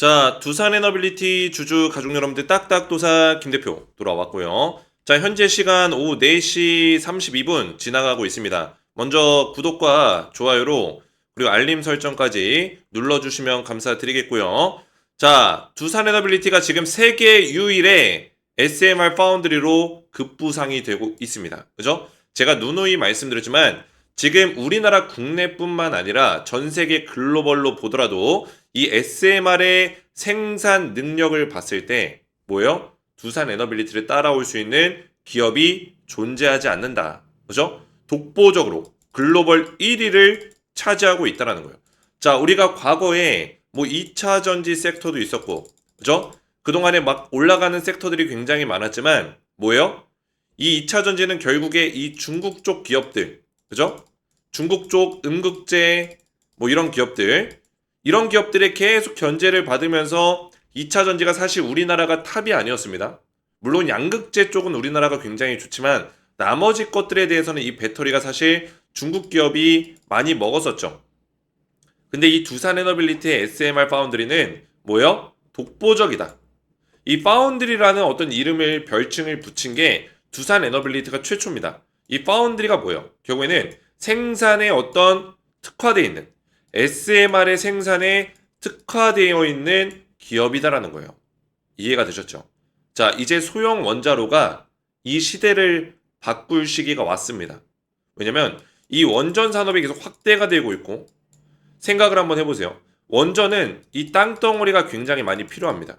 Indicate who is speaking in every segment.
Speaker 1: 자, 두산 에너빌리티 주주 가족 여러분들 딱딱도사 김대표 돌아왔고요. 자, 현재 시간 오후 4시 32분 지나가고 있습니다. 먼저 구독과 좋아요로 그리고 알림 설정까지 눌러주시면 감사드리겠고요. 자, 두산 에너빌리티가 지금 세계 유일의 SMR 파운드리로 급부상이 되고 있습니다. 그죠? 제가 누누이 말씀드렸지만 지금 우리나라 국내뿐만 아니라 전 세계 글로벌로 보더라도 이 SMR의 생산 능력을 봤을 때 뭐예요? 두산 에너빌리티를 따라올 수 있는 기업이 존재하지 않는다. 그죠? 독보적으로 글로벌 1위를 차지하고 있다는 거예요. 자, 우리가 과거에 뭐 2차 전지 섹터도 있었고, 그죠? 그동안에 막 올라가는 섹터들이 굉장히 많았지만 뭐예요? 이 2차 전지는 결국에 이 중국 쪽 기업들, 그죠? 중국 쪽 음극재 뭐 이런 기업들, 이런 기업들의 계속 견제를 받으면서 2차 전지가 사실 우리나라가 탑이 아니었습니다. 물론 양극재 쪽은 우리나라가 굉장히 좋지만 나머지 것들에 대해서는 이 배터리가 사실 중국 기업이 많이 먹었었죠. 근데 이 두산 에너빌리티의 SMR 파운드리는 뭐예요? 독보적이다. 이 파운드리라는 어떤 이름을 별칭을 붙인 게 두산 에너빌리티가 최초입니다. 이 파운드리가 뭐예요? 결국에는 생산에 어떤 특화되어 있는 SMR의 생산에 특화되어 있는 기업이다라는 거예요. 이해가 되셨죠? 자, 이제 소형 원자로가 이 시대를 바꿀 시기가 왔습니다. 왜냐면 이 원전 산업이 계속 확대가 되고 있고 생각을 한번 해보세요. 원전은 이 땅덩어리가 굉장히 많이 필요합니다.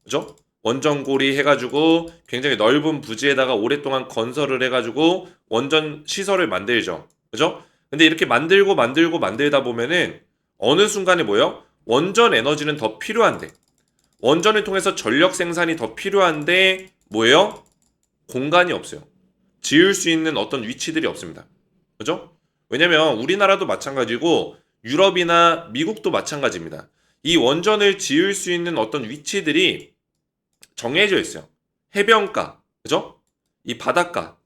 Speaker 1: 그죠? 원전고리 해가지고 굉장히 넓은 부지에다가 오랫동안 건설을 해가지고 원전 시설을 만들죠. 그죠? 근데 이렇게 만들다 보면은 어느 순간에 뭐예요? 원전 에너지는 더 필요한데 원전을 통해서 전력 생산이 더 필요한데 뭐예요? 공간이 없어요. 지을 수 있는 어떤 위치들이 없습니다. 그죠? 왜냐면 우리나라도 마찬가지고 유럽이나 미국도 마찬가지입니다. 이 원전을 지을 수 있는 어떤 위치들이 정해져 있어요. 해변가, 그죠? 이 바닷가,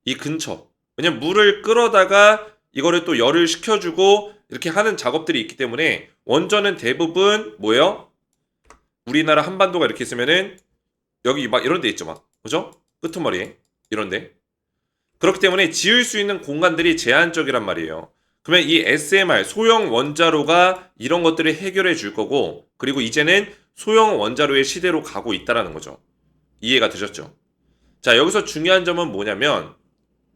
Speaker 1: 이 근처. 왜냐면 물을 끌어다가 이거를 또 열을 식혀주고 이렇게 하는 작업들이 있기 때문에 원전은 대부분 뭐예요? 우리나라 한반도가 이렇게 있으면은 여기 막 이런 데 있죠, 막. 그죠? 끄트머리에. 이런 데. 그렇기 때문에 지을 수 있는 공간들이 제한적이란 말이에요. 그러면 이 SMR, 소형 원자로가 이런 것들을 해결해 줄 거고, 그리고 이제는 소형 원자로의 시대로 가고 있다라는 거죠. 이해가 되셨죠? 자, 여기서 중요한 점은 뭐냐면,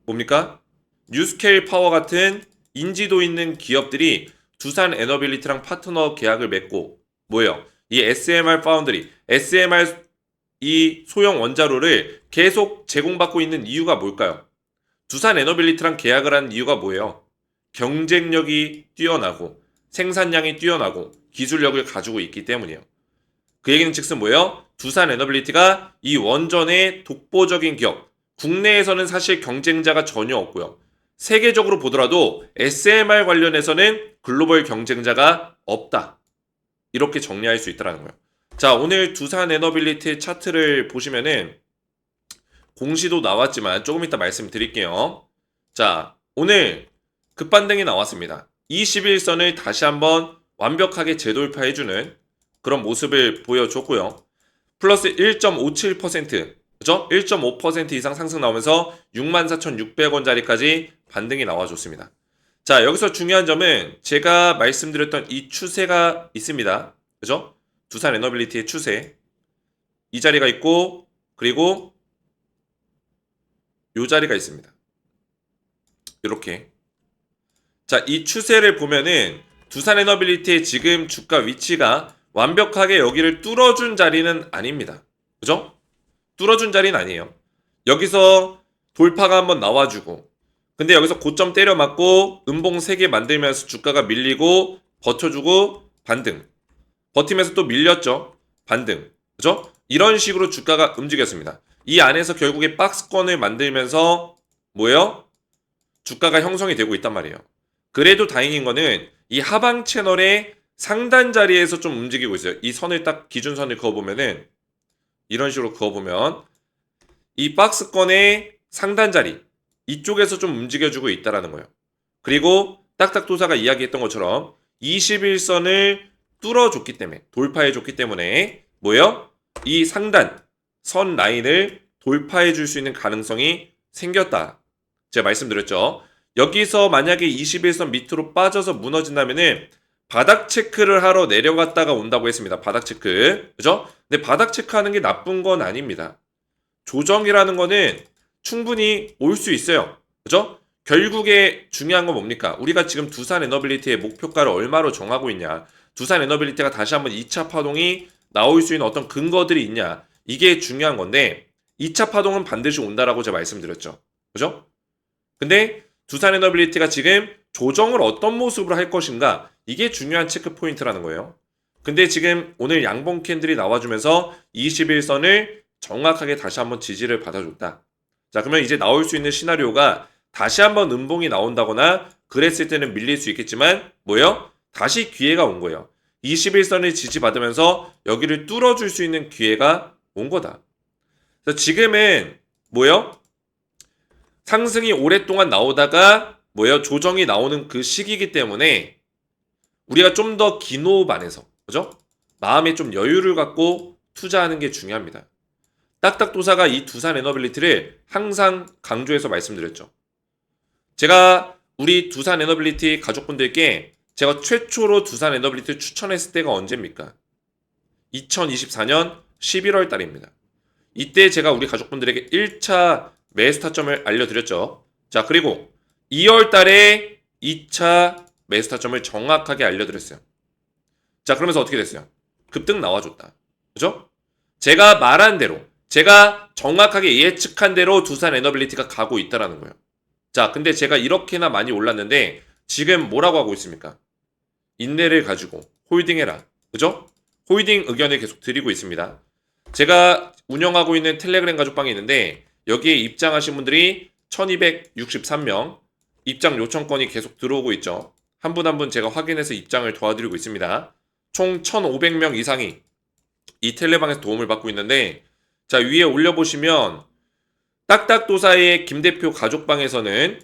Speaker 1: 뭡니까? 뉴스케일 파워 같은 인지도 있는 기업들이 두산 에너빌리티랑 파트너 계약을 맺고, 뭐예요? 이 SMR 파운드리, SMR 이 소형 원자로를 계속 제공받고 있는 이유가 뭘까요? 두산 에너빌리티랑 계약을 한 이유가 뭐예요? 경쟁력이 뛰어나고 생산량이 뛰어나고 기술력을 가지고 있기 때문이에요. 그 얘기는 즉슨 뭐예요? 두산 에너빌리티가 이 원전의 독보적인 기업, 국내에서는 사실 경쟁자가 전혀 없고요. 세계적으로 보더라도 SMR 관련해서는 글로벌 경쟁자가 없다. 이렇게 정리할 수 있다는 거예요. 자, 오늘 두산 에너빌리티 차트를 보시면은 공시도 나왔지만 조금 이따 말씀드릴게요. 자, 오늘 급반등이 나왔습니다. 21선을 다시 한번 완벽하게 재돌파해주는 그런 모습을 보여줬고요. 플러스 1.57%, 그죠? 1.5% 이상 상승 나오면서 64,600원짜리까지 반등이 나와줬습니다. 자, 여기서 중요한 점은 제가 말씀드렸던 이 추세가 있습니다. 그죠? 두산 에너빌리티의 추세. 이 자리가 있고, 그리고 이 자리가 있습니다. 이렇게. 자, 이 추세를 보면은 두산 에너빌리티의 지금 주가 위치가 완벽하게 여기를 뚫어준 자리는 아닙니다. 그죠? 뚫어준 자리는 아니에요. 여기서 돌파가 한번 나와주고, 근데 여기서 고점 때려 맞고 음봉 3개 만들면서 주가가 밀리고 버텨주고 반등. 버티면서 또 밀렸죠. 반등. 그죠? 이런 식으로 주가가 움직였습니다. 이 안에서 결국에 박스권을 만들면서 뭐예요? 주가가 형성이 되고 있단 말이에요. 그래도 다행인 거는 이 하방 채널의 상단 자리에서 좀 움직이고 있어요. 이 선을 딱 기준선을 그어보면은 이런 식으로 그어보면 이 박스권의 상단 자리 이쪽에서 좀 움직여주고 있다라는 거예요. 그리고 딱딱도사가 이야기했던 것처럼 21선을 뚫어줬기 때문에, 돌파해줬기 때문에 뭐예요? 이 상단 선 라인을 돌파해줄 수 있는 가능성이 생겼다. 제가 말씀드렸죠. 여기서 만약에 21선 밑으로 빠져서 무너진다면은 바닥 체크를 하러 내려갔다가 온다고 했습니다. 바닥 체크. 그죠? 근데 바닥 체크하는 게 나쁜 건 아닙니다. 조정이라는 거는 충분히 올 수 있어요. 그죠? 결국에 중요한 건 뭡니까? 우리가 지금 두산 에너빌리티의 목표가를 얼마로 정하고 있냐? 두산 에너빌리티가 다시 한번 2차 파동이 나올 수 있는 어떤 근거들이 있냐? 이게 중요한 건데 2차 파동은 반드시 온다라고 제가 말씀드렸죠. 그죠? 근데 두산 에너빌리티가 지금 조정을 어떤 모습으로 할 것인가? 이게 중요한 체크 포인트라는 거예요. 근데 지금 오늘 양봉 캔들이 나와주면서 21선을 정확하게 다시 한번 지지를 받아줬다. 자, 그러면 이제 나올 수 있는 시나리오가 다시 한번 음봉이 나온다거나 그랬을 때는 밀릴 수 있겠지만 뭐예요? 다시 기회가 온 거예요. 21선을 지지받으면서 여기를 뚫어줄 수 있는 기회가 온 거다. 그래서 지금은 뭐예요? 상승이 오랫동안 나오다가 뭐예요? 조정이 나오는 그 시기이기 때문에 우리가 좀 더 긴 호흡 안에서 그죠? 마음에 좀 여유를 갖고 투자하는 게 중요합니다. 딱딱도사가 이 두산 에너빌리티를 항상 강조해서 말씀드렸죠. 제가 우리 두산 에너빌리티 가족분들께 제가 최초로 두산 에너빌리티를 추천했을 때가 언제입니까? 2024년 11월 달입니다. 이때 제가 우리 가족분들에게 1차 매수 타점을 알려드렸죠. 자, 그리고 2월 달에 2차 매수 타점을 정확하게 알려드렸어요. 자, 그러면서 어떻게 됐어요? 급등 나와줬다. 그죠? 제가 말한 대로, 제가 정확하게 예측한 대로 두산 에너빌리티가 가고 있다라는 거예요. 자, 근데 제가 이렇게나 많이 올랐는데 지금 뭐라고 하고 있습니까? 인내를 가지고 홀딩해라. 그죠? 홀딩 의견을 계속 드리고 있습니다. 제가 운영하고 있는 텔레그램 가족방이 있는데 여기에 입장하신 분들이 1263명 입장 요청권이 계속 들어오고 있죠. 한 분 한 분 제가 확인해서 입장을 도와드리고 있습니다. 총 1500명 이상이 이 텔레방에서 도움을 받고 있는데 자, 위에 올려보시면 딱딱도사의 김대표 가족방에서는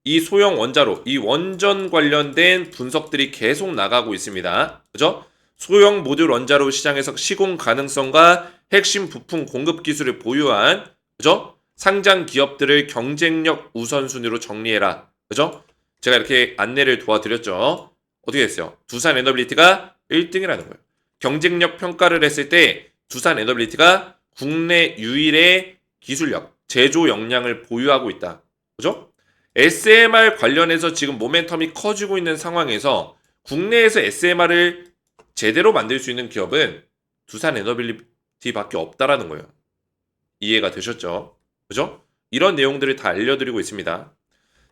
Speaker 1: 이 소형 원자로, 이 원전 관련된 분석들이 계속 나가고 있습니다. 그죠? 소형 모듈 원자로 시장에서 시공 가능성과 핵심 부품 공급 기술을 보유한 그죠? 상장 기업들을 경쟁력 우선순위로 정리해라. 그죠? 제가 이렇게 안내를 도와드렸죠. 어떻게 됐어요? 두산 에너빌리티가 1등이라는 거예요. 경쟁력 평가를 했을 때 두산 에너빌리티가 국내 유일의 기술력, 제조 역량을 보유하고 있다. 그죠? SMR 관련해서 지금 모멘텀이 커지고 있는 상황에서 국내에서 SMR을 제대로 만들 수 있는 기업은 두산 에너빌리티밖에 없다라는 거예요. 이해가 되셨죠? 그죠? 이런 내용들을 다 알려드리고 있습니다.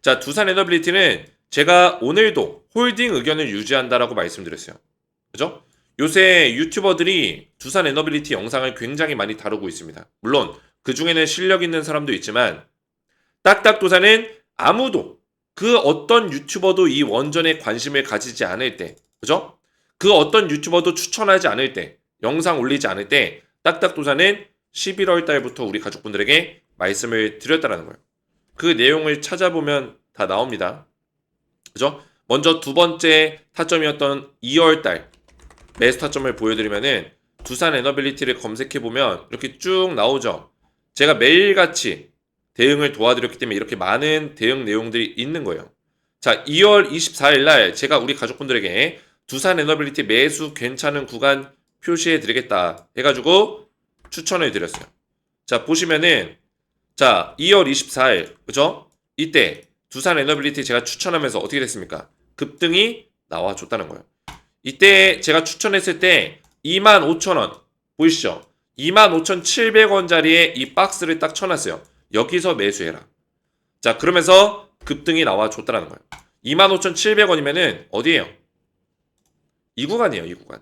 Speaker 1: 자, 두산 에너빌리티는 제가 오늘도 홀딩 의견을 유지한다라고 말씀드렸어요. 그죠? 요새 유튜버들이 두산 에너빌리티 영상을 굉장히 많이 다루고 있습니다. 물론 그 중에는 실력 있는 사람도 있지만 딱딱도사는 아무도 그 어떤 유튜버도 이 원전에 관심을 가지지 않을 때 그죠? 그 어떤 유튜버도 추천하지 않을 때 영상 올리지 않을 때 딱딱도사는 11월 달부터 우리 가족분들에게 말씀을 드렸다는 거예요. 그 내용을 찾아보면 다 나옵니다. 그죠? 먼저 두 번째 타점이었던 2월 달 매수 타점을 보여드리면은 두산 에너빌리티를 검색해보면 이렇게 쭉 나오죠. 제가 매일같이 대응을 도와드렸기 때문에 이렇게 많은 대응 내용들이 있는 거예요. 자, 2월 24일 날 제가 우리 가족분들에게 두산 에너빌리티 매수 괜찮은 구간 표시해 드리겠다 해가지고 추천을 드렸어요. 자, 보시면은 자, 2월 24일 그죠? 이때 두산 에너빌리티 제가 추천하면서 어떻게 됐습니까? 급등이 나와줬다는 거예요. 이때 제가 추천했을 때 25,000원 보이시죠? 25,700원짜리에 이 박스를 딱 쳐놨어요. 여기서 매수해라. 자, 그러면서 급등이 나와줬다는 거예요. 25,700원이면은 어디예요? 이 구간이에요. 이 구간.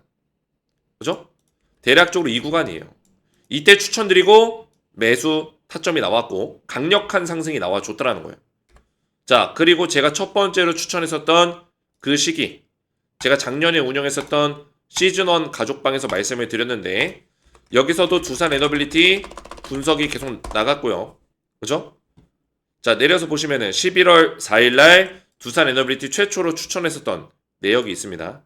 Speaker 1: 그죠? 대략적으로 이 구간이에요. 이때 추천드리고 매수 타점이 나왔고 강력한 상승이 나와줬다는 거예요. 자, 그리고 제가 첫 번째로 추천했었던 그 시기 제가 작년에 운영했었던 시즌1 가족방에서 말씀을 드렸는데 여기서도 두산 에너빌리티 분석이 계속 나갔고요. 그죠? 자, 내려서 보시면은 11월 4일날 두산 에너빌리티 최초로 추천했었던 내역이 있습니다.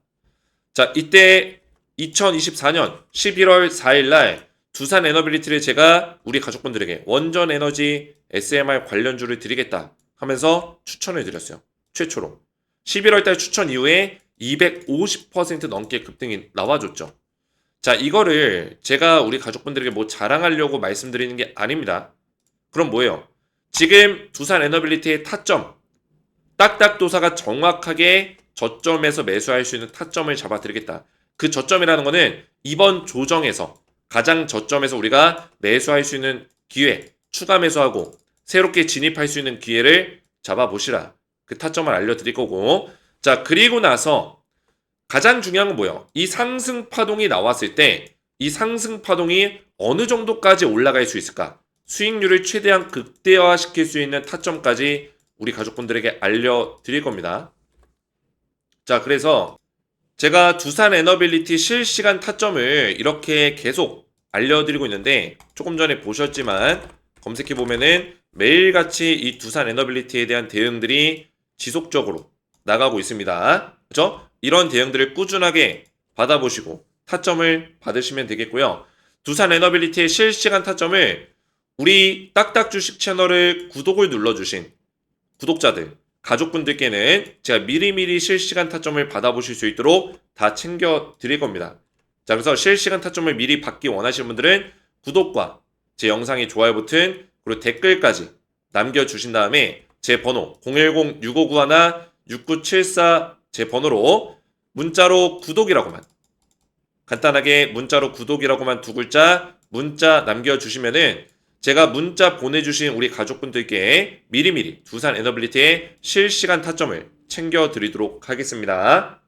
Speaker 1: 자, 이때 2024년 11월 4일 날 두산 에너빌리티를 제가 우리 가족분들에게 원전 에너지 SMR 관련주를 드리겠다 하면서 추천을 드렸어요. 최초로. 11월 달 추천 이후에 250% 넘게 급등이 나와줬죠. 자, 이거를 제가 우리 가족분들에게 뭐 자랑하려고 말씀드리는 게 아닙니다. 그럼 뭐예요? 지금 두산 에너빌리티의 타점, 딱딱도사가 정확하게 저점에서 매수할 수 있는 타점을 잡아드리겠다. 그 저점이라는 거는 이번 조정에서 가장 저점에서 우리가 매수할 수 있는 기회, 추가 매수하고 새롭게 진입할 수 있는 기회를 잡아보시라. 그 타점을 알려드릴 거고. 자, 그리고 나서 가장 중요한 건 뭐예요? 이 상승 파동이 나왔을 때 이 상승 파동이 어느 정도까지 올라갈 수 있을까? 수익률을 최대한 극대화시킬 수 있는 타점까지 우리 가족분들에게 알려드릴 겁니다. 자, 그래서 제가 두산 에너빌리티 실시간 타점을 이렇게 계속 알려드리고 있는데 조금 전에 보셨지만 검색해보면은 매일같이 이 두산 에너빌리티에 대한 대응들이 지속적으로 나가고 있습니다. 그렇죠? 이런 대응들을 꾸준하게 받아보시고 타점을 받으시면 되겠고요. 두산 에너빌리티의 실시간 타점을 우리 딱딱 주식 채널을 구독을 눌러주신 구독자들, 가족분들께는 제가 미리미리 실시간 타점을 받아보실 수 있도록 다 챙겨 드릴 겁니다. 자, 그래서 실시간 타점을 미리 받기 원하시는 분들은 구독과 제 영상의 좋아요 버튼 그리고 댓글까지 남겨주신 다음에 제 번호 010-6591-6974 제 번호로 문자로 구독이라고만 간단하게 문자로 구독이라고만 두 글자 문자 남겨주시면은 제가 문자 보내주신 우리 가족분들께 미리미리 두산 에너빌리티의 실시간 타점을 챙겨드리도록 하겠습니다.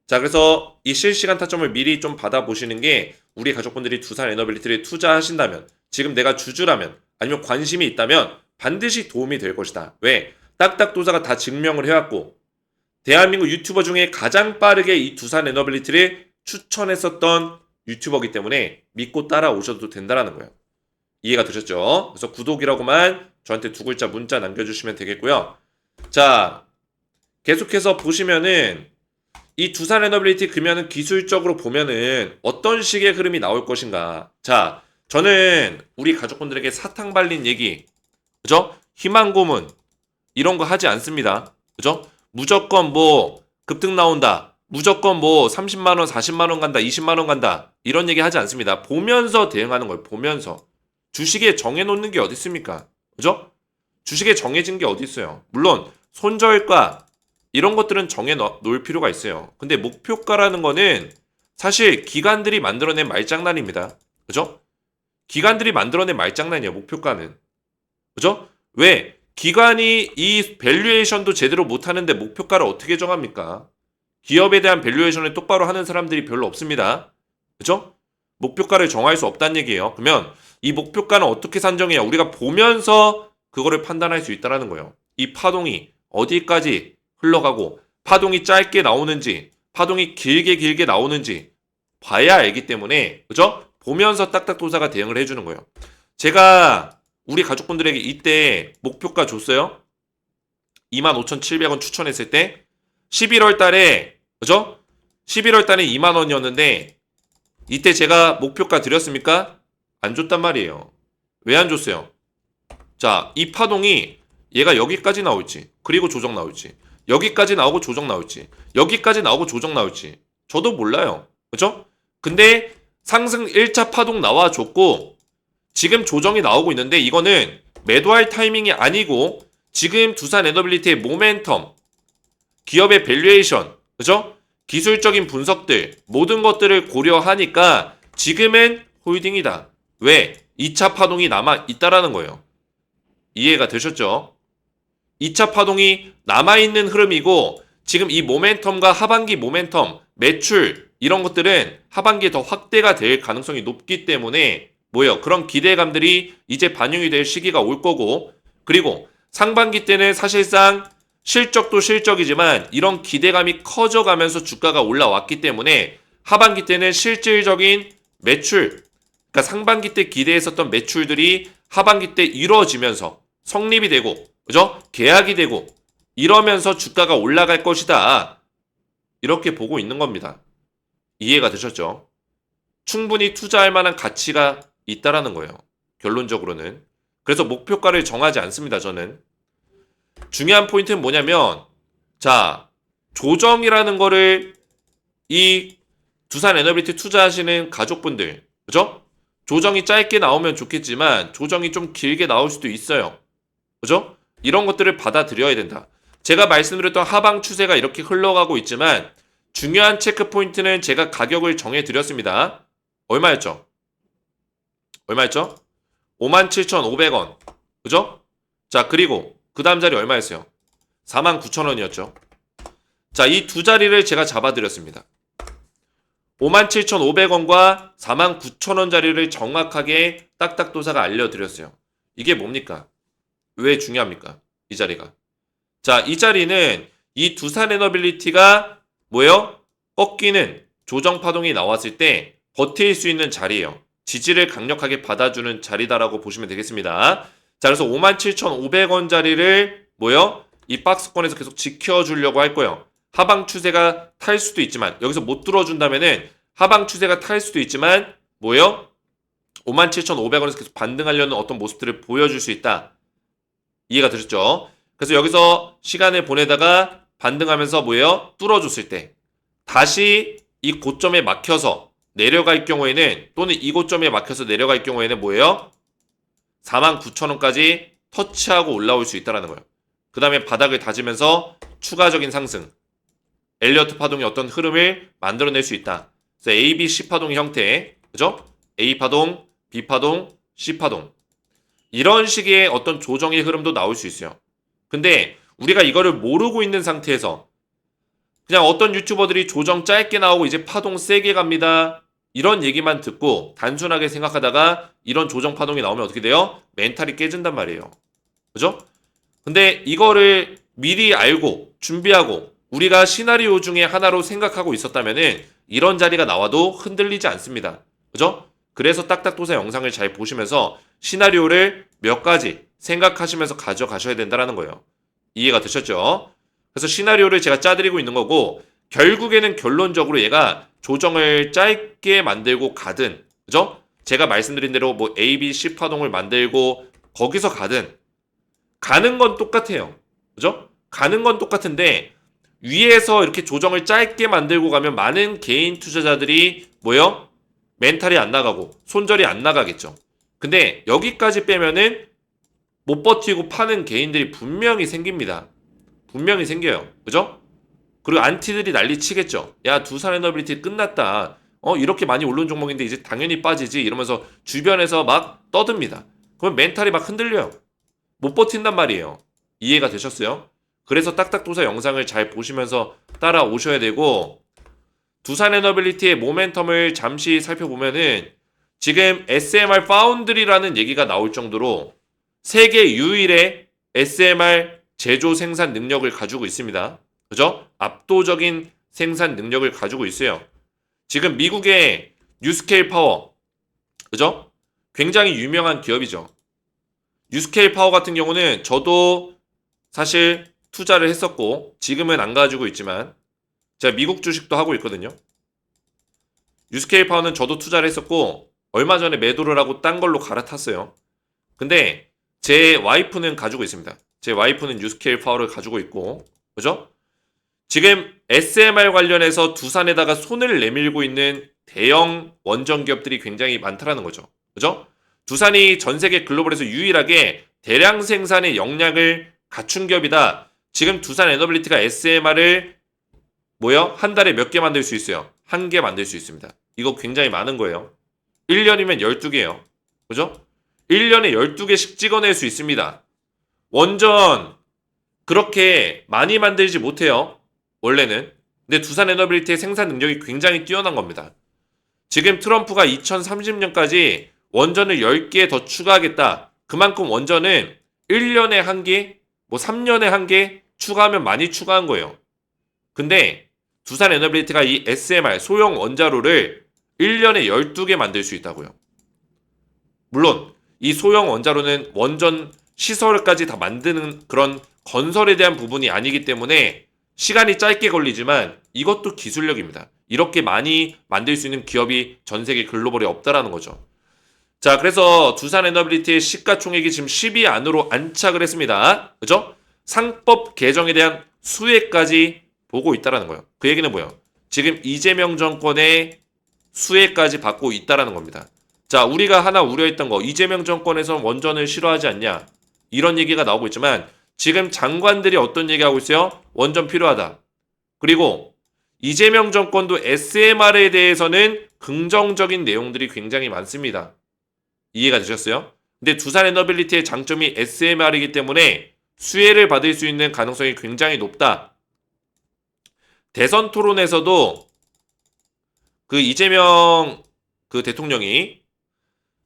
Speaker 1: 자, 그래서 이 실시간 타점을 미리 좀 받아보시는 게 우리 가족분들이 두산 에너빌리티를 투자하신다면, 지금 내가 주주라면, 아니면 관심이 있다면 반드시 도움이 될 것이다. 왜? 딱딱도사가 다 증명을 해왔고 대한민국 유튜버 중에 가장 빠르게 이 두산 에너빌리티를 추천했었던 유튜버이기 때문에 믿고 따라오셔도 된다는 거예요. 이해가 되셨죠? 그래서 구독이라고만 저한테 두 글자 문자 남겨주시면 되겠고요. 자, 계속해서 보시면은 이 두산 에너빌리티 그러면은 기술적으로 보면은 어떤 식의 흐름이 나올 것인가. 자, 저는 우리 가족분들에게 사탕 발린 얘기, 그죠? 희망 고문 이런 거 하지 않습니다. 그죠? 무조건 뭐 급등 나온다. 무조건 뭐 30만 원, 40만 원 간다, 20만 원 간다. 이런 얘기 하지 않습니다. 보면서 대응하는 거예요. 보면서. 주식에 정해놓는 게 어디 있습니까? 그죠? 주식에 정해진 게 어디 있어요? 물론 손절가 이런 것들은 정해놓을 필요가 있어요. 근데 목표가라는 거는 사실 기관들이 만들어낸 말장난입니다. 그죠? 기관들이 만들어낸 말장난이에요. 목표가는. 그죠? 왜? 기관이 이 밸류에이션도 제대로 못하는데 목표가를 어떻게 정합니까? 기업에 대한 밸류에이션을 똑바로 하는 사람들이 별로 없습니다. 그죠? 목표가를 정할 수 없다는 얘기예요. 그러면 이 목표가는 어떻게 산정해야 우리가 보면서 그거를 판단할 수 있다는 거예요. 이 파동이 어디까지 흘러가고 파동이 짧게 나오는지 파동이 길게 나오는지 봐야 알기 때문에 그죠? 보면서 딱딱도사가 대응을 해주는 거예요. 제가 우리 가족분들에게 이때 목표가 줬어요. 25,700원 추천했을 때 11월 달에 그죠? 11월 달에 2만 원이었는데 이때 제가 목표가 드렸습니까? 안 줬단 말이에요. 왜 안 줬어요? 자, 이 파동이 얘가 여기까지 나올지 그리고 조정 나올지 여기까지 나오고 조정 나올지 여기까지 나오고 조정 나올지 저도 몰라요. 그죠? 근데 상승 1차 파동 나와줬고 지금 조정이 나오고 있는데 이거는 매도할 타이밍이 아니고 지금 두산 에너빌리티의 모멘텀 기업의 밸류에이션 그죠? 기술적인 분석들 모든 것들을 고려하니까 지금은 홀딩이다. 왜? 2차 파동이 남아있다라는 거예요. 이해가 되셨죠? 2차 파동이 남아있는 흐름이고 지금 이 모멘텀과 하반기 모멘텀, 매출 이런 것들은 하반기에 더 확대가 될 가능성이 높기 때문에 뭐예요? 그런 기대감들이 이제 반영이 될 시기가 올 거고 그리고 상반기 때는 사실상 실적도 실적이지만 이런 기대감이 커져가면서 주가가 올라왔기 때문에 하반기 때는 실질적인 매출 그러니까 상반기 때 기대했었던 매출들이 하반기 때 이루어지면서 성립이 되고 그죠? 계약이 되고 이러면서 주가가 올라갈 것이다. 이렇게 보고 있는 겁니다. 이해가 되셨죠? 충분히 투자할 만한 가치가 있다라는 거예요. 결론적으로는. 그래서 목표가를 정하지 않습니다, 저는. 중요한 포인트는 뭐냐면, 자, 조정이라는 거를 이 두산 에너빌리티 투자하시는 가족분들, 그죠? 조정이 짧게 나오면 좋겠지만, 조정이 좀 길게 나올 수도 있어요. 그죠? 이런 것들을 받아들여야 된다. 제가 말씀드렸던 하방 추세가 이렇게 흘러가고 있지만, 중요한 체크 포인트는 제가 가격을 정해드렸습니다. 얼마였죠? 얼마였죠? 57,500원. 그죠? 자, 그리고 그 다음 자리 얼마였어요? 49,000원이었죠. 자, 이 두 자리를 제가 잡아드렸습니다. 57,500원과 49,000원 자리를 정확하게 딱딱도사가 알려드렸어요. 이게 뭡니까? 왜 중요합니까? 이 자리가. 자, 이 자리는 이 두산 에너빌리티가 뭐예요? 꺾이는 조정 파동이 나왔을 때 버틸 수 있는 자리예요. 지지를 강력하게 받아주는 자리다라고 보시면 되겠습니다. 자, 그래서 57,500원 자리를 뭐예요? 이 박스권에서 계속 지켜주려고 할 거예요. 하방 추세가 탈 수도 있지만 여기서 못 뚫어준다면은 하방 추세가 탈 수도 있지만 뭐예요? 57,500원에서 계속 반등하려는 어떤 모습들을 보여줄 수 있다. 이해가 되셨죠? 그래서 여기서 시간을 보내다가 반등하면서 뭐예요? 뚫어줬을 때 다시 이 고점에 막혀서 내려갈 경우에는 또는 이 고점에 막혀서 내려갈 경우에는 뭐예요? 49,000원까지 터치하고 올라올 수 있다는 거예요. 그 다음에 바닥을 다지면서 추가적인 상승, 엘리어트 파동의 어떤 흐름을 만들어낼 수 있다. 그래서 A, B, C 파동의 형태, 그죠? A 파동, B 파동, C 파동. 이런 식의 어떤 조정의 흐름도 나올 수 있어요. 근데 우리가 이거를 모르고 있는 상태에서 그냥 어떤 유튜버들이 조정 짧게 나오고 이제 파동 세게 갑니다. 이런 얘기만 듣고 단순하게 생각하다가 이런 조정 파동이 나오면 어떻게 돼요? 멘탈이 깨진단 말이에요. 그죠? 근데 이거를 미리 알고 준비하고 우리가 시나리오 중에 하나로 생각하고 있었다면은 이런 자리가 나와도 흔들리지 않습니다. 그죠? 그래서 딱딱도사 영상을 잘 보시면서 시나리오를 몇 가지 생각하시면서 가져가셔야 된다는 거예요. 이해가 되셨죠? 그래서 시나리오를 제가 짜드리고 있는 거고 결국에는 결론적으로 얘가 조정을 짧게 만들고 가든 그죠? 제가 말씀드린 대로 뭐 A, B, C 파동을 만들고 거기서 가는 건 똑같아요. 그죠? 가는 건 똑같은데 위에서 이렇게 조정을 짧게 만들고 가면 많은 개인 투자자들이 뭐요? 멘탈이 안 나가고 손절이 안 나가겠죠. 근데 여기까지 빼면은 못 버티고 파는 개인들이 분명히 생깁니다. 분명히 생겨요. 그죠? 그리고 안티들이 난리 치겠죠. 야, 두산 에너빌리티 끝났다. 이렇게 많이 오른 종목인데 이제 당연히 빠지지. 이러면서 주변에서 막 떠듭니다. 그럼 멘탈이 막 흔들려요. 못 버틴단 말이에요. 이해가 되셨어요? 그래서 딱딱도사 영상을 잘 보시면서 따라오셔야 되고 두산 에너빌리티의 모멘텀을 잠시 살펴보면은 지금 SMR 파운드리라는 얘기가 나올 정도로 세계 유일의 SMR 제조 생산 능력을 가지고 있습니다. 그죠? 압도적인 생산 능력을 가지고 있어요. 지금 미국의 뉴스케일 파워, 그죠? 굉장히 유명한 기업이죠. 뉴스케일 파워 같은 경우는 저도 사실 투자를 했었고 지금은 안 가지고 있지만 제가 미국 주식도 하고 있거든요. 뉴스케일 파워는 저도 투자를 했었고 얼마 전에 매도를 하고 딴 걸로 갈아탔어요. 근데 제 와이프는 가지고 있습니다. 제 와이프는 뉴스케일 파워를 가지고 있고 그죠? 지금 SMR 관련해서 두산에다가 손을 내밀고 있는 대형 원전 기업들이 굉장히 많다라는 거죠. 그죠? 두산이 전 세계 글로벌에서 유일하게 대량 생산의 역량을 갖춘 기업이다. 지금 두산 에너빌리티가 SMR을 한 달에 몇 개 만들 수 있어요? 한 개 만들 수 있습니다. 이거 굉장히 많은 거예요. 1년이면 12개예요. 그죠? 1년에 12개씩 찍어낼 수 있습니다. 원전 그렇게 많이 만들지 못해요. 원래는. 근데 두산 에너빌리티의 생산 능력이 굉장히 뛰어난 겁니다. 지금 트럼프가 2030년까지 원전을 10개 더 추가하겠다. 그만큼 원전은 1년에 한 개, 3년에 한 개 추가하면 많이 추가한 거예요. 근데 두산 에너빌리티가 이 SMR 소형 원자로를 1년에 12개 만들 수 있다고요. 물론 이 소형 원자로는 원전 시설까지 다 만드는 그런 건설에 대한 부분이 아니기 때문에 시간이 짧게 걸리지만 이것도 기술력입니다. 이렇게 많이 만들 수 있는 기업이 전 세계 글로벌에 없다라는 거죠. 자, 그래서 두산 에너빌리티의 시가총액이 지금 10위 안으로 안착을 했습니다. 그죠? 상법 개정에 대한 수혜까지 보고 있다라는 거예요. 그 얘기는 뭐예요? 지금 이재명 정권의 수혜까지 받고 있다라는 겁니다. 자, 우리가 하나 우려했던 거, 이재명 정권에서 원전을 싫어하지 않냐, 이런 얘기가 나오고 있지만 지금 장관들이 어떤 얘기하고 있어요? 원전 필요하다. 그리고 이재명 정권도 SMR에 대해서는 긍정적인 내용들이 굉장히 많습니다. 이해가 되셨어요? 근데 두산 에너빌리티의 장점이 SMR이기 때문에 수혜를 받을 수 있는 가능성이 굉장히 높다. 대선 토론에서도 그 이재명 그 대통령이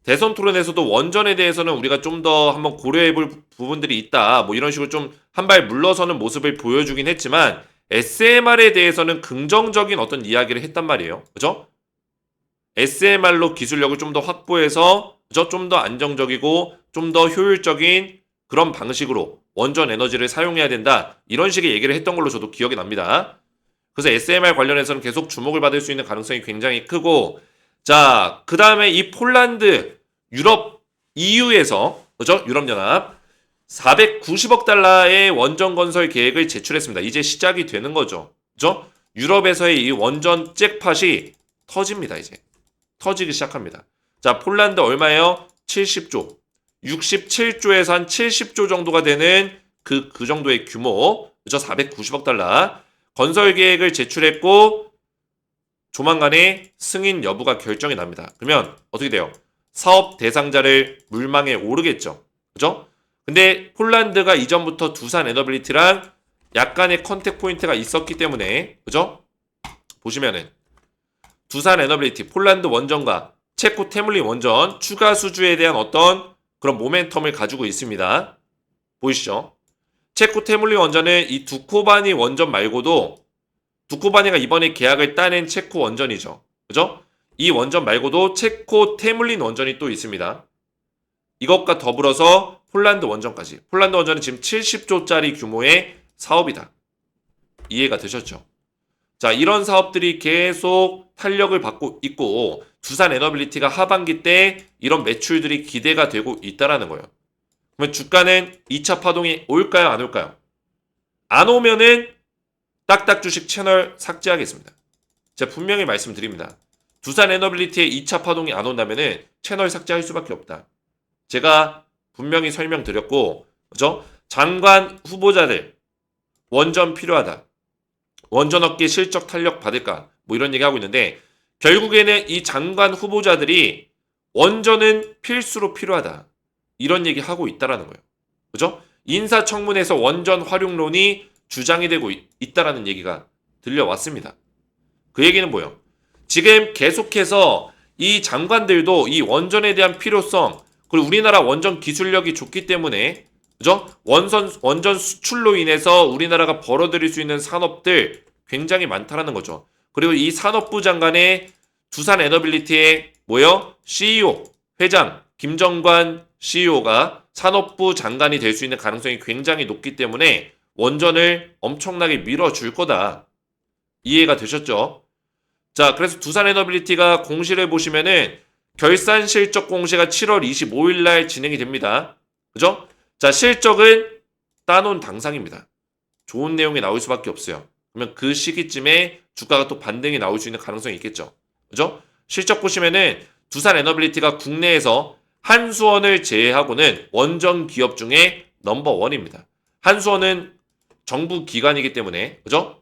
Speaker 1: 대선 토론에서도 원전에 대해서는 우리가 좀 더 한번 고려해 볼 부분들이 있다. 뭐 이런 식으로 좀 한 발 물러서는 모습을 보여주긴 했지만 SMR에 대해서는 긍정적인 어떤 이야기를 했단 말이에요. 그죠? SMR로 기술력을 좀 더 확보해서 좀 더 안정적이고 좀 더 효율적인 그런 방식으로 원전 에너지를 사용해야 된다. 이런 식의 얘기를 했던 걸로 저도 기억이 납니다. 그래서 SMR 관련해서는 계속 주목을 받을 수 있는 가능성이 굉장히 크고, 자, 그 다음에 이 폴란드, 유럽, EU에서, 그죠? 유럽연합, 490억 달러의 원전 건설 계획을 제출했습니다. 이제 시작이 되는 거죠. 그죠? 유럽에서의 이 원전 잭팟이 터집니다, 이제. 터지기 시작합니다. 자, 폴란드 얼마예요? 70조. 67조에서 한 70조 정도가 되는 그 정도의 규모. 그죠? 490억 달러. 건설 계획을 제출했고 조만간에 승인 여부가 결정이 납니다. 그러면 어떻게 돼요? 사업 대상자를 물망에 오르겠죠. 그죠? 근데 폴란드가 이전부터 두산 에너빌리티랑 약간의 컨택 포인트가 있었기 때문에, 그죠? 보시면은 두산 에너빌리티, 폴란드 원전과 체코 테물린 원전 추가 수주에 대한 어떤 그런 모멘텀을 가지고 있습니다. 보이시죠? 체코 테물린 원전은 이 두코바니 원전 말고도, 두코바니가 이번에 계약을 따낸 체코 원전이죠. 그죠? 이 원전 말고도 체코 테물린 원전이 또 있습니다. 이것과 더불어서 폴란드 원전까지. 폴란드 원전은 지금 70조짜리 규모의 사업이다. 이해가 되셨죠? 자, 이런 사업들이 계속 탄력을 받고 있고 두산 에너빌리티가 하반기 때 이런 매출들이 기대가 되고 있다라는 거예요. 그러면 주가는 2차 파동이 올까요? 안 올까요? 안 오면은 딱딱 주식 채널 삭제하겠습니다. 제가 분명히 말씀드립니다. 두산 에너빌리티의 2차 파동이 안 온다면은 채널 삭제할 수밖에 없다. 제가 분명히 설명드렸고, 그죠? 장관 후보자들 원전 필요하다. 원전 업계 실적 탄력 받을까? 뭐 이런 얘기 하고 있는데 결국에는 이 장관 후보자들이 원전은 필수로 필요하다. 이런 얘기 하고 있다라는 거예요. 그죠? 인사청문회에서 원전 활용론이 주장이 되고 있다라는 얘기가 들려왔습니다. 그 얘기는 뭐예요? 지금 계속해서 이 장관들도 이 원전에 대한 필요성, 그리고 우리나라 원전 기술력이 좋기 때문에, 그죠? 원전 수출로 인해서 우리나라가 벌어들일 수 있는 산업들 굉장히 많다라는 거죠. 그리고 이 산업부 장관의 두산 에너빌리티의 뭐요? CEO, 회장, 김정관 CEO가 산업부 장관이 될 수 있는 가능성이 굉장히 높기 때문에 원전을 엄청나게 밀어줄 거다. 이해가 되셨죠? 자, 그래서 두산 에너빌리티가 공시를 보시면은 결산 실적 공시가 7월 25일 날 진행이 됩니다. 그죠? 자, 실적은 따놓은 당상입니다. 좋은 내용이 나올 수밖에 없어요. 그러면 그 시기쯤에 주가가 또 반등이 나올 수 있는 가능성이 있겠죠. 그죠? 실적 보시면은 두산 에너빌리티가 국내에서 한수원을 제외하고는 원전 기업 중에 넘버1입니다. 한수원은 정부 기관이기 때문에, 그죠?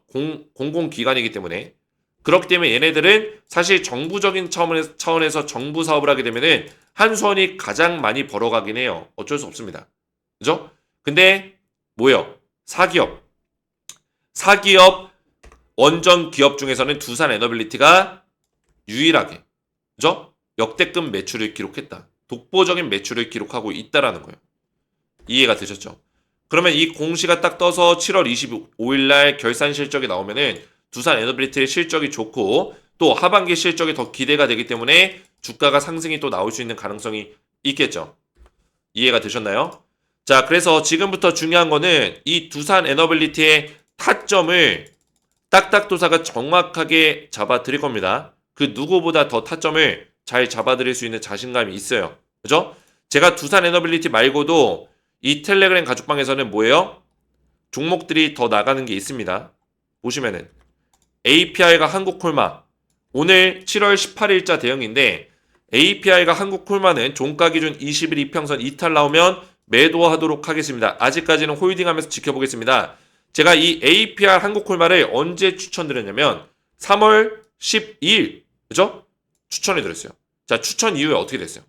Speaker 1: 공공기관이기 때문에. 그렇기 때문에 얘네들은 사실 정부적인 차원에서 정부 사업을 하게 되면은 한수원이 가장 많이 벌어가긴 해요. 어쩔 수 없습니다. 그죠? 근데 뭐예요? 사기업 원전 기업 중에서는 두산 에너빌리티가 유일하게, 그죠? 역대급 매출을 기록했다. 독보적인 매출을 기록하고 있다라는 거예요. 이해가 되셨죠? 그러면 이 공시가 딱 떠서 7월 25일 날 결산 실적이 나오면은 두산 에너빌리티의 실적이 좋고 또 하반기 실적이 더 기대가 되기 때문에 주가가 상승이 또 나올 수 있는 가능성이 있겠죠. 이해가 되셨나요? 자, 그래서 지금부터 중요한 거는 이 두산 에너빌리티의 타점을 딱딱도사가 정확하게 잡아드릴 겁니다. 그 누구보다 더 타점을 잘 잡아드릴 수 있는 자신감이 있어요. 그죠? 제가 두산 에너빌리티 말고도 이 텔레그램 가족방에서는 뭐예요? 종목들이 더 나가는 게 있습니다. 보시면은 API가 한국콜마 오늘 7월 18일자 대응인데 API가 한국콜마는 종가 기준 20일 이평선 이탈 나오면 매도하도록 하겠습니다. 아직까지는 홀딩하면서 지켜보겠습니다. 제가 이 API 한국콜마를 언제 추천드렸냐면 3월 12일 그죠? 추천해드렸어요. 자, 추천 이후에 어떻게 됐어요?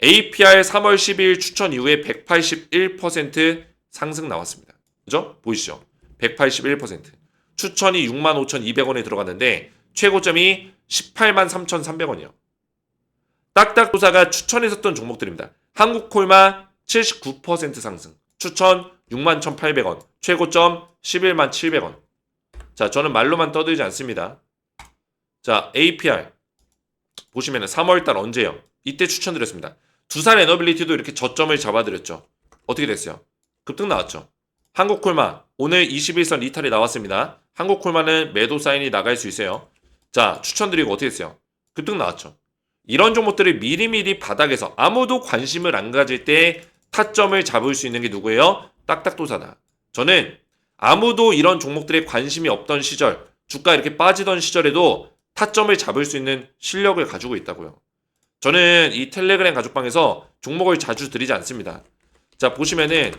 Speaker 1: API 3월 12일 추천 이후에 181% 상승 나왔습니다. 그죠? 보이시죠? 181%. 추천이 65,200원에 들어갔는데 최고점이 183,300원이요. 딱딱도사가 추천했었던 종목들입니다. 한국콜마 79% 상승. 추천 61,800원. 최고점 117,700원. 자, 저는 말로만 떠들지 않습니다. 자, APR 보시면은 3월달 언제요? 이때 추천드렸습니다. 두산 에너빌리티도 이렇게 저점을 잡아드렸죠. 어떻게 됐어요? 급등 나왔죠. 한국콜마 오늘 21선 이탈이 나왔습니다. 한국콜마는 매도 사인이 나갈 수 있어요. 자, 추천드리고 어떻게 했어요? 급등 나왔죠. 이런 종목들을 미리미리 바닥에서 아무도 관심을 안 가질 때 타점을 잡을 수 있는 게 누구예요? 딱딱도사다. 저는 아무도 이런 종목들에 관심이 없던 시절, 주가 이렇게 빠지던 시절에도 타점을 잡을 수 있는 실력을 가지고 있다고요. 저는 이 텔레그램 가족방에서 종목을 자주 드리지 않습니다. 자, 보시면은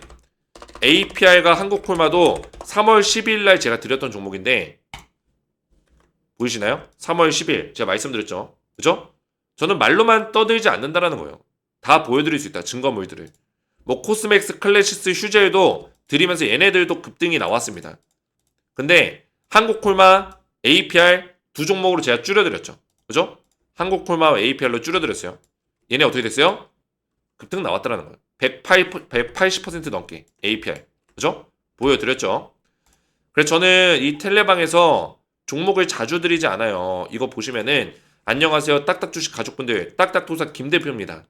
Speaker 1: APR과 한국콜마도 3월 10일 날 제가 드렸던 종목인데 보이시나요? 3월 10일 제가 말씀드렸죠. 그죠? 저는 말로만 떠들지 않는다라는 거예요. 다 보여드릴 수 있다. 증거물들을. 뭐 코스맥스, 클래시스, 휴젤도 드리면서 얘네들도 급등이 나왔습니다. 근데 한국콜마, APR 두 종목으로 제가 줄여드렸죠. 그죠? 한국콜마와 APR로 줄여드렸어요. 얘네 어떻게 됐어요? 급등 나왔다라는 거예요. 180% 넘게 APR. 그죠? 보여드렸죠. 그래서 저는 이 텔레방에서 종목을 자주 드리지 않아요. 이거 보시면은 안녕하세요 딱딱주식 가족분들 딱딱도사 김대표입니다.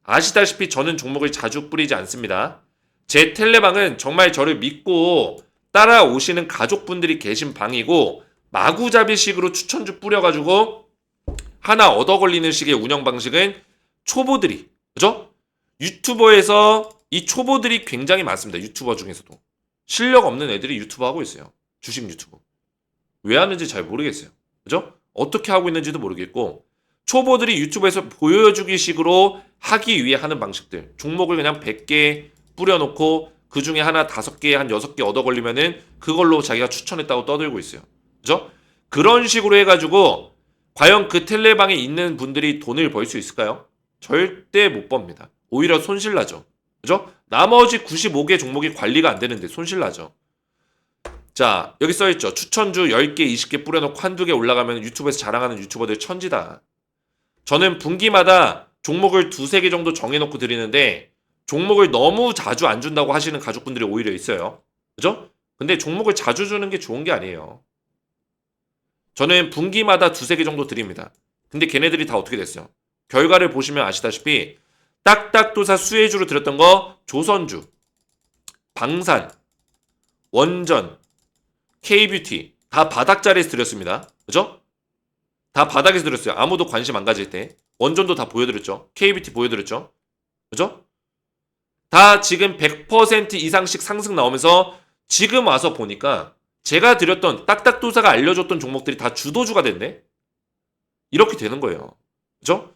Speaker 1: 아시다시피 저는 종목을 자주 뿌리지 않습니다. 제 텔레방은 정말 저를 믿고 따라오시는 가족분들이 계신 방이고 마구잡이식으로 추천주 뿌려가지고 하나 얻어 걸리는 식의 운영 방식은 초보들이 그죠? 유튜버에서 이 초보들이 굉장히 많습니다. 유튜버 중에서도 실력 없는 애들이 유튜버 하고 있어요. 주식 유튜버 왜 하는지 잘 모르겠어요. 그죠? 어떻게 하고 있는지도 모르겠고 초보들이 유튜브에서 보여주기 식으로 하기 위해 하는 방식들 종목을 그냥 100개 뿌려놓고 그 중에 하나 5개 한 6개 얻어 걸리면은 그걸로 자기가 추천했다고 떠들고 있어요. 그죠? 그런 식으로 해가지고 과연 그 텔레방에 있는 분들이 돈을 벌 수 있을까요? 절대 못 법니다. 오히려 손실나죠. 그죠? 나머지 95개 종목이 관리가 안 되는데 손실나죠. 자, 여기 써있죠. 추천주 10개, 20개 뿌려놓고 한두 개 올라가면 유튜브에서 자랑하는 유튜버들 천지다. 저는 분기마다 종목을 2-3개 정도 정해놓고 드리는데 종목을 너무 자주 안 준다고 하시는 가족분들이 오히려 있어요. 그죠? 근데 종목을 자주 주는 게 좋은 게 아니에요. 저는 분기마다 2-3개 정도 드립니다. 근데 걔네들이 다 어떻게 됐어요? 결과를 보시면 아시다시피 딱딱도사 수혜주로 드렸던 거 조선주, 방산, 원전, K뷰티 다 바닥 자리에서 드렸습니다. 그죠? 다 바닥에서 드렸어요. 아무도 관심 안 가질 때. 원전도 다 보여드렸죠. K뷰티 보여드렸죠. 그죠? 다 지금 100% 이상씩 상승 나오면서 지금 와서 보니까 제가 드렸던 딱딱도사가 알려줬던 종목들이 다 주도주가 됐네? 이렇게 되는 거예요. 그죠?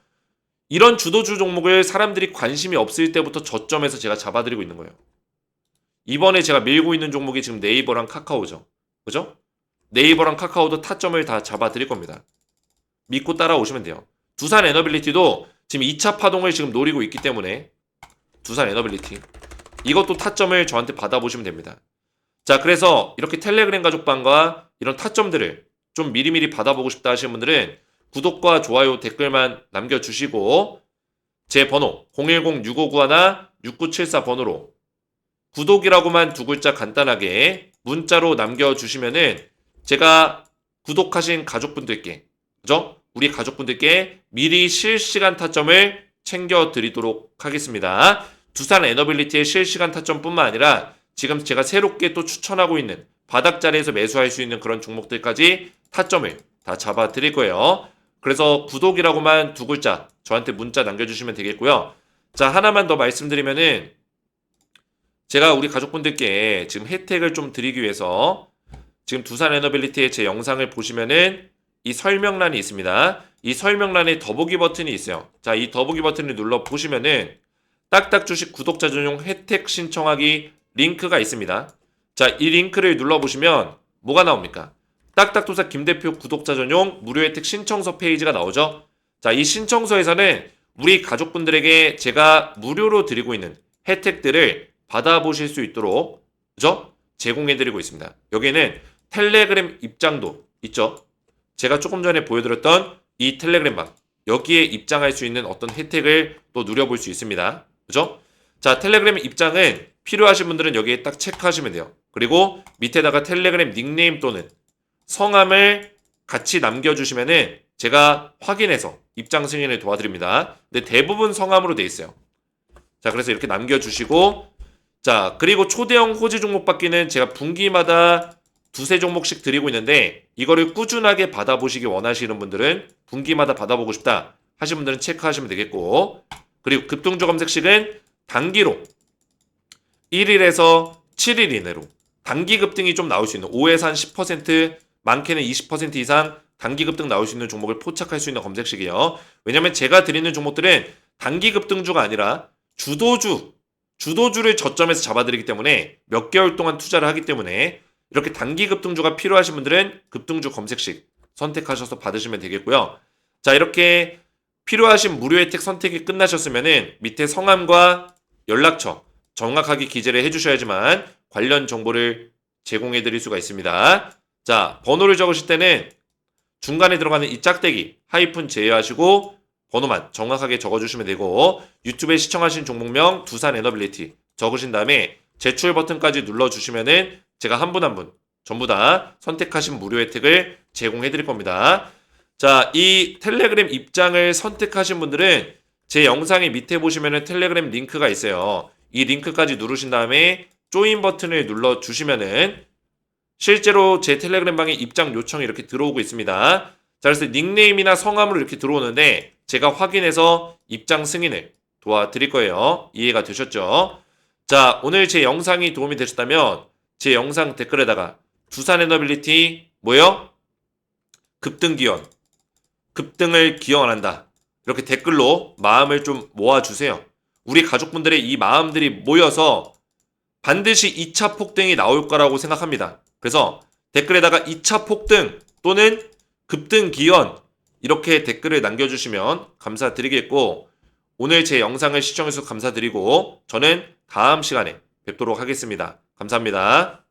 Speaker 1: 이런 주도주 종목을 사람들이 관심이 없을 때부터 저점에서 제가 잡아드리고 있는 거예요. 이번에 제가 밀고 있는 종목이 지금 네이버랑 카카오죠. 그죠? 네이버랑 카카오도 타점을 다 잡아드릴 겁니다. 믿고 따라오시면 돼요. 두산 에너빌리티도 지금 2차 파동을 지금 노리고 있기 때문에 두산 에너빌리티 이것도 타점을 저한테 받아보시면 됩니다. 자, 그래서 이렇게 텔레그램 가족방과 이런 타점들을 좀 미리미리 받아보고 싶다 하시는 분들은 구독과 좋아요 댓글만 남겨주시고 제 번호 010-6591-6974 번호로 구독이라고만 2글자 간단하게 문자로 남겨주시면은 제가 구독하신 가족분들께 그죠? 우리 가족분들께 미리 실시간 타점을 챙겨드리도록 하겠습니다. 두산 에너빌리티의 실시간 타점뿐만 아니라 지금 제가 새롭게 또 추천하고 있는 바닥 자리에서 매수할 수 있는 그런 종목들까지 타점을 다 잡아 드릴 거예요. 그래서 구독이라고만 두 글자 저한테 문자 남겨주시면 되겠고요. 자, 하나만 더 말씀드리면은 제가 우리 가족분들께 지금 혜택을 좀 드리기 위해서 지금 두산에너빌리티의 제 영상을 보시면은 이 설명란이 있습니다. 이 설명란에 더보기 버튼이 있어요. 자, 이 더보기 버튼을 눌러 보시면은 딱딱 주식 구독자 전용 혜택 신청하기 링크가 있습니다. 자, 이 링크를 눌러 보시면 뭐가 나옵니까? 딱딱도사 김대표 구독자 전용 무료 혜택 신청서 페이지가 나오죠. 자, 이 신청서에서는 우리 가족분들에게 제가 무료로 드리고 있는 혜택들을 받아보실 수 있도록, 그죠? 제공해드리고 있습니다. 여기에는 텔레그램 입장도 있죠. 제가 조금 전에 보여드렸던 이 텔레그램방, 여기에 입장할 수 있는 어떤 혜택을 또 누려볼 수 있습니다. 그죠? 자, 텔레그램 입장은 필요하신 분들은 여기에 딱 체크하시면 돼요. 그리고 밑에다가 텔레그램 닉네임 또는 성함을 같이 남겨주시면은 제가 확인해서 입장 승인을 도와드립니다. 근데 대부분 성함으로 돼 있어요. 자, 그래서 이렇게 남겨주시고, 자, 그리고 초대형 호지 종목 받기는 제가 분기마다 두세 종목씩 드리고 있는데 이거를 꾸준하게 받아보시기 원하시는 분들은 분기마다 받아보고 싶다 하시는 분들은 체크하시면 되겠고, 그리고 급등주 검색식은 단기로 1일에서 7일 이내로 단기 급등이 좀 나올 수 있는 5에서 한 10%, 많게는 20% 이상 단기 급등 나올 수 있는 종목을 포착할 수 있는 검색식이에요. 왜냐면 제가 드리는 종목들은 단기 급등주가 아니라 주도주를 저점에서 잡아드리기 때문에 몇 개월 동안 투자를 하기 때문에 이렇게 단기 급등주가 필요하신 분들은 급등주 검색식 선택하셔서 받으시면 되겠고요. 자, 이렇게 필요하신 무료 혜택 선택이 끝나셨으면은 밑에 성함과 연락처 정확하게 기재를 해주셔야지만 관련 정보를 제공해 드릴 수가 있습니다. 자, 번호를 적으실 때는 중간에 들어가는 이 짝대기 하이픈 제외하시고 번호만 정확하게 적어주시면 되고, 유튜브에 시청하신 종목명 두산에너빌리티 적으신 다음에 제출 버튼까지 눌러주시면은 제가 한 분 한 분 전부 다 선택하신 무료 혜택을 제공해 드릴 겁니다. 자, 이 텔레그램 입장을 선택하신 분들은 제 영상의 밑에 보시면은 텔레그램 링크가 있어요. 이 링크까지 누르신 다음에 조인 버튼을 눌러주시면은 실제로 제 텔레그램 방에 입장 요청이 이렇게 들어오고 있습니다. 자, 그래서 닉네임이나 성함으로 이렇게 들어오는데 제가 확인해서 입장 승인을 도와드릴 거예요. 이해가 되셨죠? 자, 오늘 제 영상이 도움이 되셨다면 제 영상 댓글에다가 두산에너빌리티 뭐요? 급등 기원, 급등을 기원한다. 이렇게 댓글로 마음을 좀 모아주세요. 우리 가족분들의 이 마음들이 모여서 반드시 2차 폭등이 나올 거라고 생각합니다. 그래서 댓글에다가 2차 폭등 또는 급등 기원 이렇게 댓글을 남겨주시면 감사드리겠고, 오늘 제 영상을 시청해주셔서 감사드리고 저는 다음 시간에 뵙도록 하겠습니다. 감사합니다.